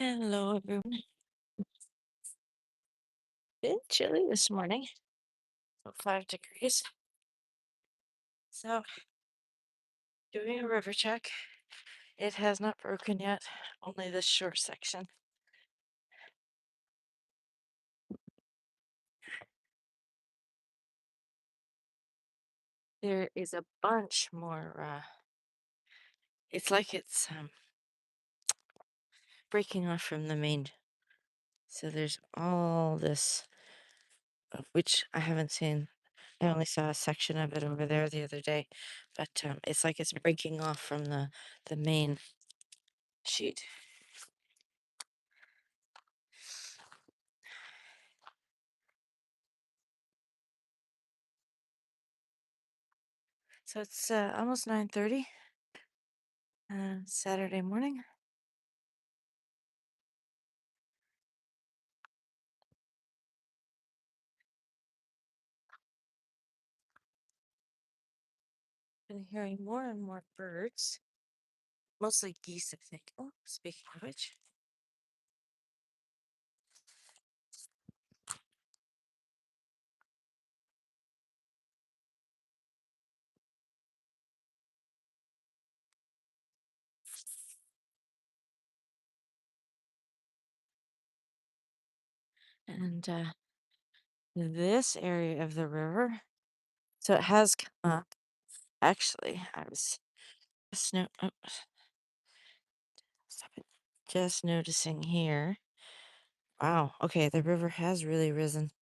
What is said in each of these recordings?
Hello, everyone. Bit chilly this morning, about 5 degrees. So, doing a river check. It has not broken yet, only this short section. There is a bunch more. It's like it's breaking off from the main. So there's all this, which I haven't seen. I only saw a section of it over there the other day, but it's like it's breaking off from the main sheet. So it's almost 9:30, Saturday morning. Been hearing more and more birds, mostly geese, I think. Oh, speaking of which, and this area of the river, so it has come up. Actually, I was oh, stop it. Just noticing here. Wow. Okay, the river has really risen.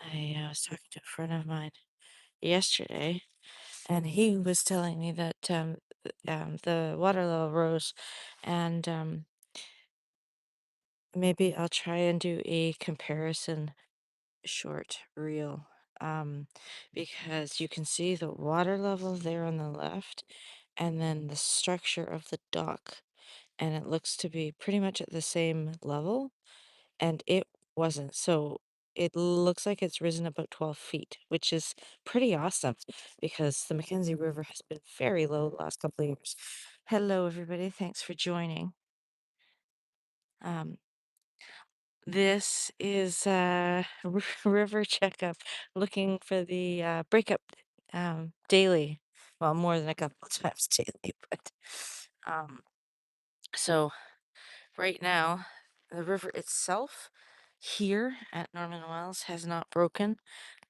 I was talking to a friend of mine yesterday, and he was telling me that the water level rose, and maybe I'll try and do a comparison short reel, um, because you can see the water level there on the left, and then the structure of the dock, and it looks to be pretty much at the same level, and it wasn't. So it looks like it's risen about 12 feet, which is pretty awesome because the Mackenzie River has been very low the last couple of years. Hello, everybody. Thanks for joining. Um, this is river checkup, looking for the breakup daily. Well, more than a couple of times daily, but um, so right now, the river itself here at Norman Wells has not broken,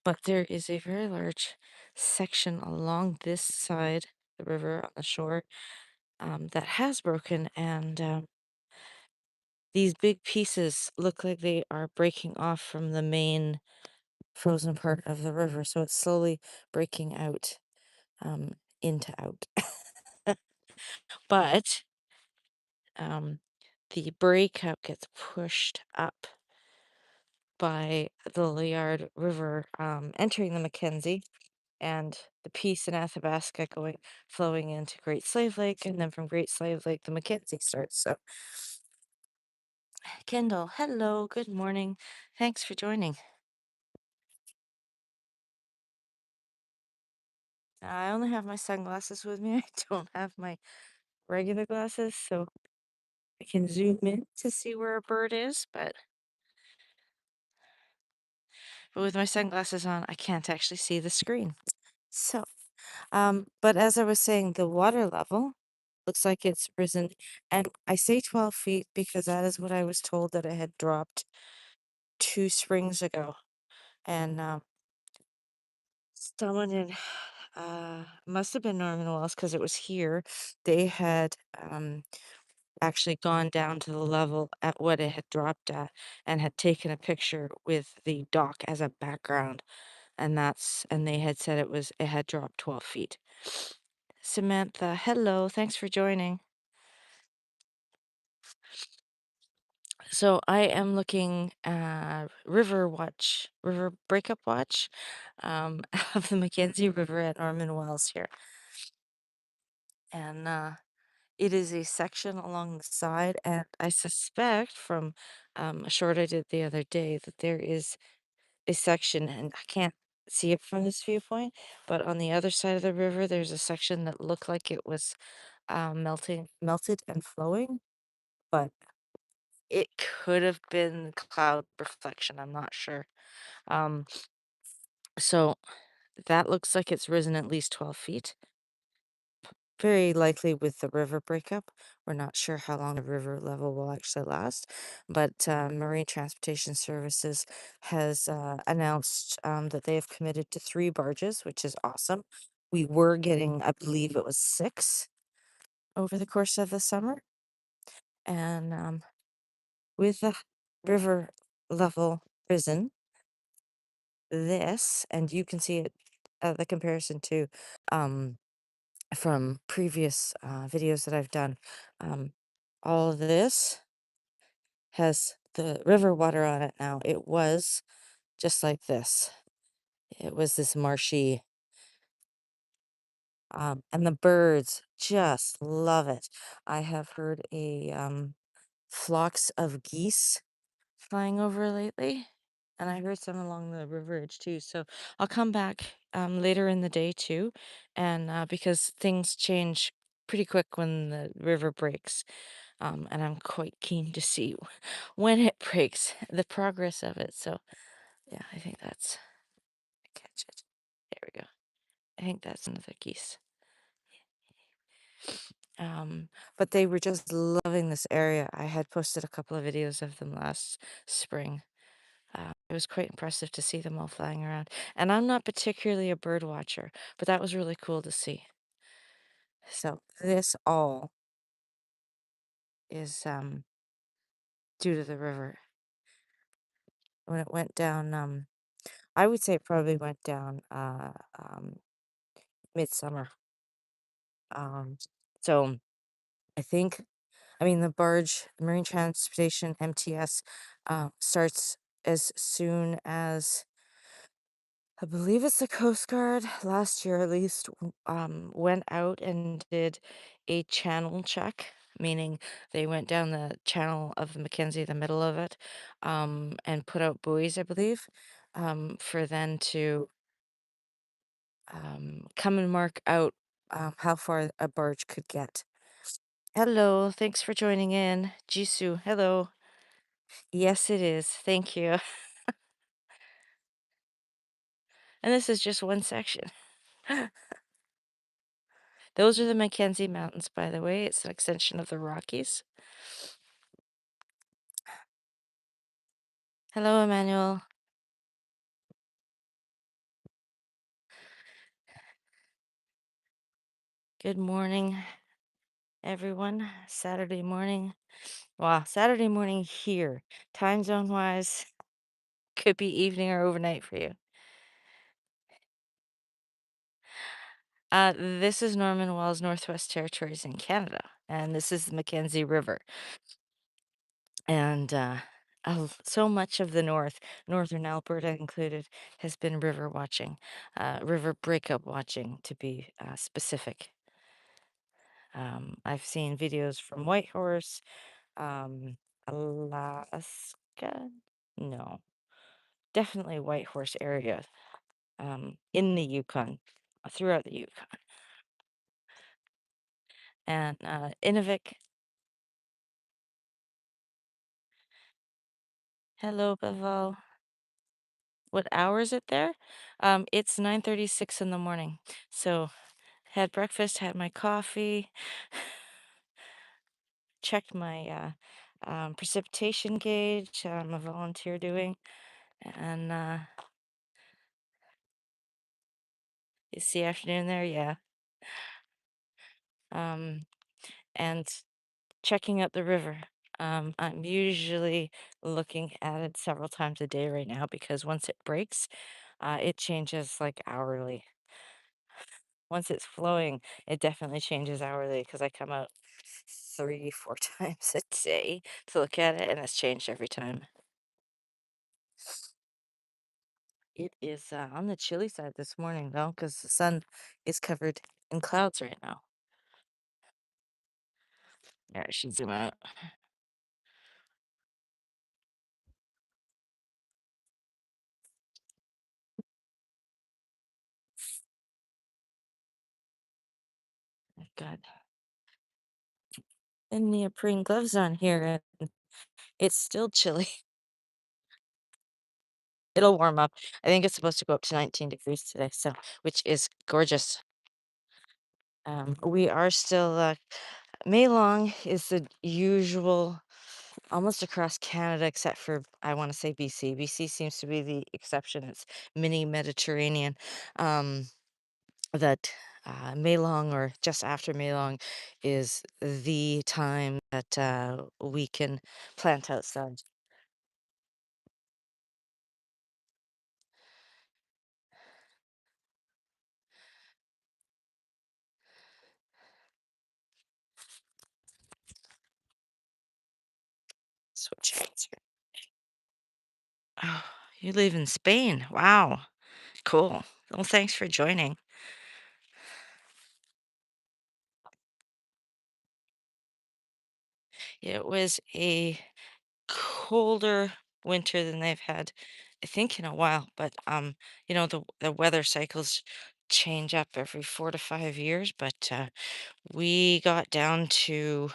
but there is a very large section along this side, the river on the shore, that has broken, and these big pieces look like they are breaking off from the main frozen part of the river, so it's slowly breaking out into out. But um, the breakup gets pushed up by the Liard River entering the Mackenzie and the Peace and Athabasca going flowing into Great Slave Lake, and then from Great Slave Lake the Mackenzie starts. So Kendall, hello, good morning. Thanks for joining. I only have my sunglasses with me. I don't have my regular glasses, so I can zoom in to see where a bird is, but with my sunglasses on, I can't actually see the screen. So, but as I was saying, the water level looks like it's risen, and I say 12 feet because that is what I was told that it had dropped 2 springs ago. And someone in must have been Norman Wells because it was here. They had actually gone down to the level at what it had dropped at and had taken a picture with the dock as a background. And they had said it had dropped 12 feet. Samantha, hello, thanks for joining. So I am looking river breakup watch of the Mackenzie River at Norman Wells here. And it is a section along the side, and I suspect from a short I did the other day that there is a section, and I can't see it from this viewpoint, but on the other side of the river, there's a section that looked like it was melted and flowing, but it could have been cloud reflection, I'm not sure. Um, so that looks like it's risen at least 12 feet. Very likely with the river breakup. We're not sure how long the river level will actually last, but Marine Transportation Services has announced that they have committed to 3 barges, which is awesome. We were getting, I believe it was 6 over the course of the summer. And with the river level risen, this, and you can see it, the comparison to um, from previous videos that I've done. Um, all of this has the river water on it now. It was just like this. It was this marshy, and the birds just love it. I have heard a flocks of geese flying over lately, and I heard some along the river edge too. So I'll come back later in the day too, and because things change pretty quick when the river breaks, and I'm quite keen to see when it breaks, the progress of it. So yeah, I think that's catch it. There we go. I think that's another geese. Um, but they were just loving this area. I had posted a couple of videos of them last spring. It was quite impressive to see them all flying around. And I'm not particularly a bird watcher, but that was really cool to see. So this all is due to the river. When it went down, I would say it probably went down midsummer. Um, so I think, I mean, the barge, Marine Transportation MTS, starts as soon as I believe it's the Coast Guard last year at least went out and did a channel check, meaning they went down the channel of the Mackenzie, the middle of it, and put out buoys, I believe, for then to come and mark out how far a barge could get. Hello, thanks for joining in. Jisoo, hello. Yes, it is. Thank you. And this is just one section. Those are the Mackenzie Mountains, by the way. It's an extension of the Rockies. Hello, Emmanuel. Good morning, everyone. Saturday morning. Well, Saturday morning here. Time zone wise, could be evening or overnight for you. This is Norman Wells, Northwest Territories in Canada, and this is the Mackenzie River. And so much of the northern Alberta included, has been river watching, river breakup watching to be specific. I've seen videos from Whitehorse, Alaska. No, definitely Whitehorse area, in the Yukon, throughout the Yukon, and Inuvik. Hello, Pavel. What hour is it there? It's 9:36 in the morning. So had breakfast, had my coffee, checked my precipitation gauge. I'm a volunteer doing, and it's the afternoon there, yeah. Um, and checking out the river. I'm usually looking at it several times a day right now because once it breaks, it changes like hourly. Once it's flowing, it definitely changes hourly because I come out 3, 4 times a day to look at it, and it's changed every time. It is on the chilly side this morning, though, because the sun is covered in clouds right now. Yeah, I should zoom out. God. and neoprene gloves on here, and it's still chilly. It'll warm up. I think it's supposed to go up to 19 degrees today, so which is gorgeous. We are still May long is the usual almost across Canada, except for I want to say BC. BC seems to be the exception. It's mini Mediterranean. Um, that May long or just after May long is the time that we can plant outside. Switch hands here. Oh, you live in Spain. Wow. Cool. Well, thanks for joining. It was a colder winter than they've had, I think, in a while. But the weather cycles change up every 4 to 5 years. But we got down to,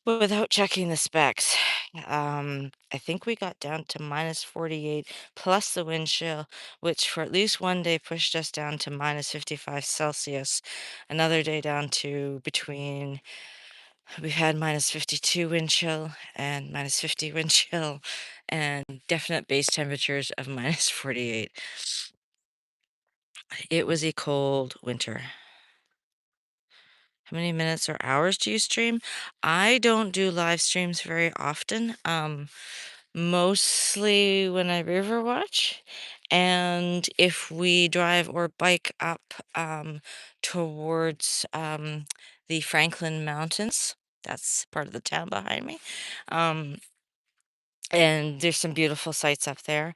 well, without checking the specs, I think we got down to -48 plus the wind chill, which for at least one day pushed us down to -55 Celsius. Another day down to between we had -52 wind chill and -50 wind chill and definite base temperatures of -48. It was a cold winter. How many minutes or hours do you stream? I don't do live streams very often. Mostly when I river watch, and if we drive or bike up towards the Franklin Mountains, that's part of the town behind me. Um, and there's some beautiful sights up there.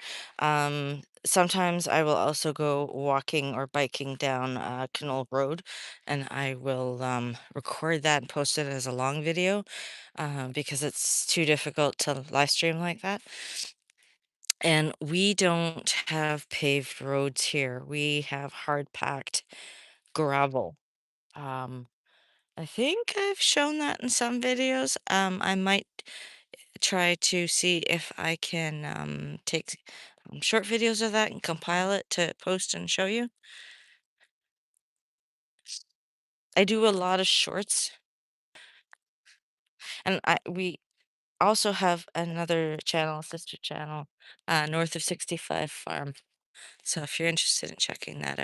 Sometimes I will also go walking or biking down Canal Road, and I will record that and post it as a long video because it's too difficult to live stream like that. And we don't have paved roads here. We have hard packed gravel. Um, I think I've shown that in some videos. I might try to see if I can take short videos of that and compile it to post and show you. I do a lot of shorts, and we also have another channel, a sister channel, North of 65 Farm. So if you're interested in checking that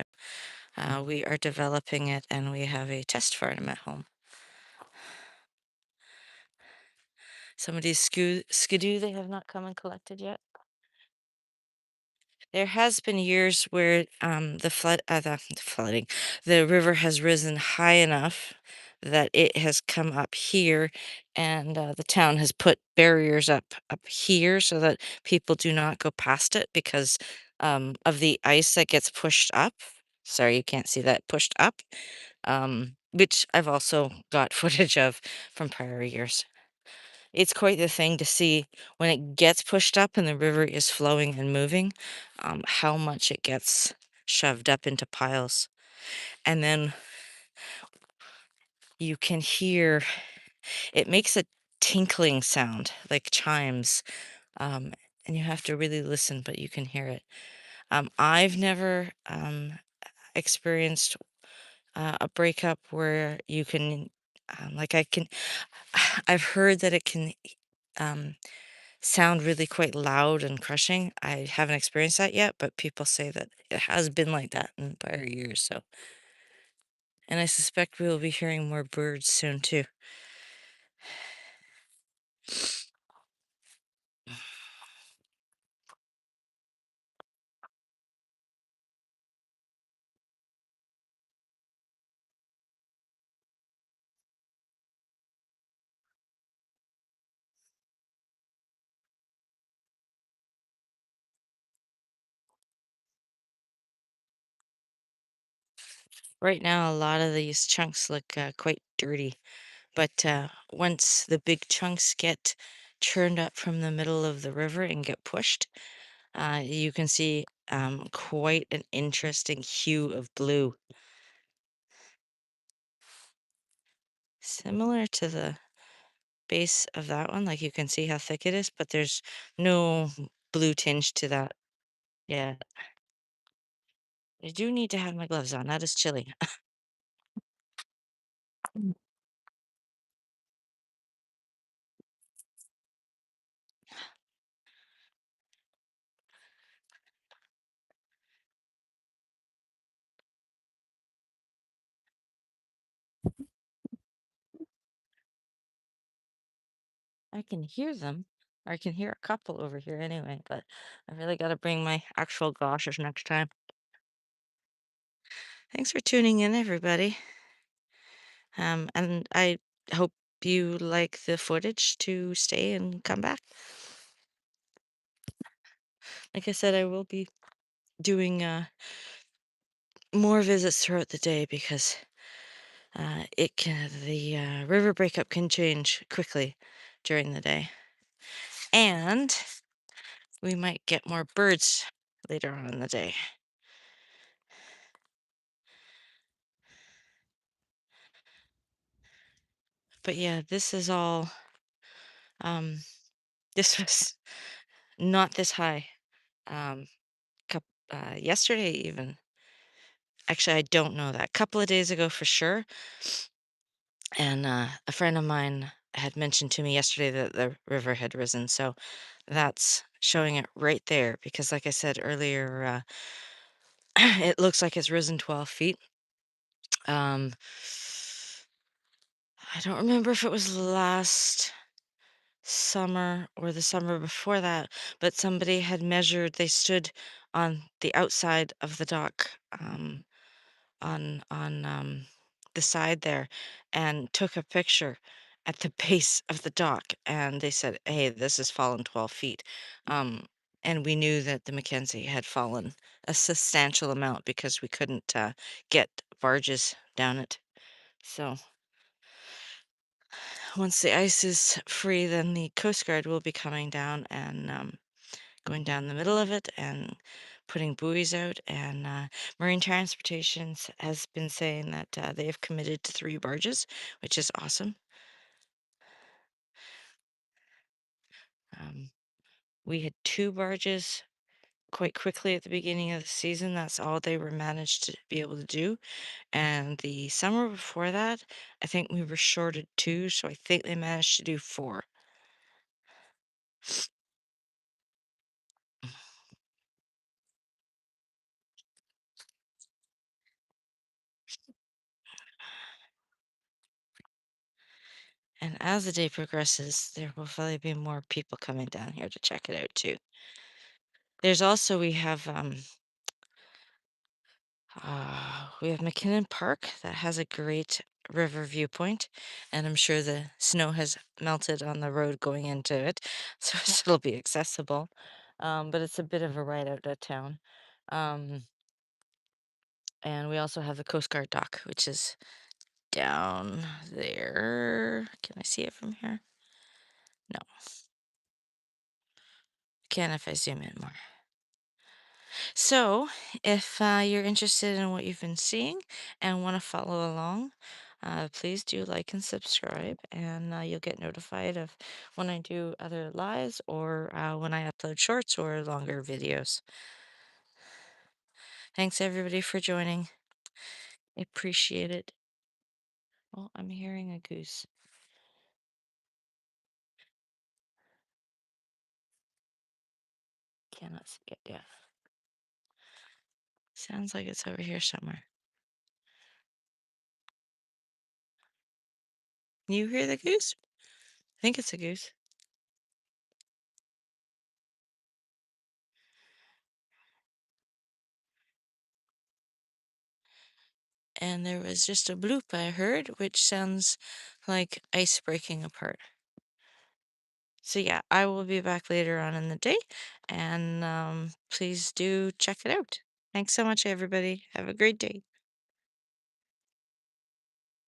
out, we are developing it, and we have a test farm at home. Somebody's skidoo they have not come and collected yet. There has been years where the flooding, the river has risen high enough that it has come up here, and the town has put barriers up here so that people do not go past it because of the ice that gets pushed up. Sorry, you can't see that pushed up, which I've also got footage of from prior years. It's quite the thing to see when it gets pushed up and the river is flowing and moving, how much it gets shoved up into piles. And then you can hear it makes a tinkling sound like chimes. Um, and you have to really listen, but you can hear it. I've never experienced a breakup where you can, like, I can, I've heard that it can. Um, Sound really quite loud and crushing. I haven't experienced that yet, but people say that it has been like that in prior years, so and I suspect we will be hearing more birds soon too. Right now, a lot of these chunks look quite dirty, but once the big chunks get churned up from the middle of the river and get pushed, you can see quite an interesting hue of blue. similar to the base of that one, like, you can see how thick it is, but there's no blue tinge to that. Yeah. I do need to have my gloves on, that is chilly. I can hear them, or I can hear a couple over here anyway, but I really gotta bring my actual galoshes next time. Thanks for tuning in, everybody. And I hope you like the footage to stay and come back. Like I said, I will be doing more visits throughout the day because the river breakup can change quickly during the day, and we might get more birds later on in the day. But yeah, this is all. Um, this was not this high. Um, Yesterday even. Actually, I don't know that. A couple of days ago for sure. And a friend of mine had mentioned to me yesterday that the river had risen. So that's showing it right there because, like I said earlier, it looks like it's risen 12 feet. Um, I don't remember if it was last summer or the summer before that, but somebody had measured, they stood on the outside of the dock. On the side there and took a picture at the base of the dock, and they said, "Hey, this has fallen 12 feet." Um, and we knew that the Mackenzie had fallen a substantial amount because we couldn't get barges down it. So once the ice is free, then the Coast Guard will be coming down and going down the middle of it and putting buoys out. And Marine Transportations has been saying that they have committed to 3 barges, which is awesome. Um, we had 2 barges quite quickly at the beginning of the season. That's all they were managed to be able to do. And the summer before that, I think we were shorted 2, so I think they managed to do 4. And as the day progresses, there will probably be more people coming down here to check it out too. There's also we have McKinnon Park that has a great river viewpoint, and I'm sure the snow has melted on the road going into it, so it'll be accessible. But it's a bit of a ride out of town. Um, and we also have the Coast Guard dock, which is down there. Can I see it from here? No, can if I zoom in more. So, if you're interested in what you've been seeing and want to follow along, please do like and subscribe, and you'll get notified of when I do other lives or when I upload shorts or longer videos. Thanks everybody for joining. I appreciate it. Oh, I'm hearing a goose. Cannot see it yet. Sounds like it's over here somewhere. You hear the goose? I think it's a goose. And there was just a bloop I heard, which sounds like ice breaking apart. So yeah, I will be back later on in the day, and please do check it out. Thanks so much, everybody. Have a great day.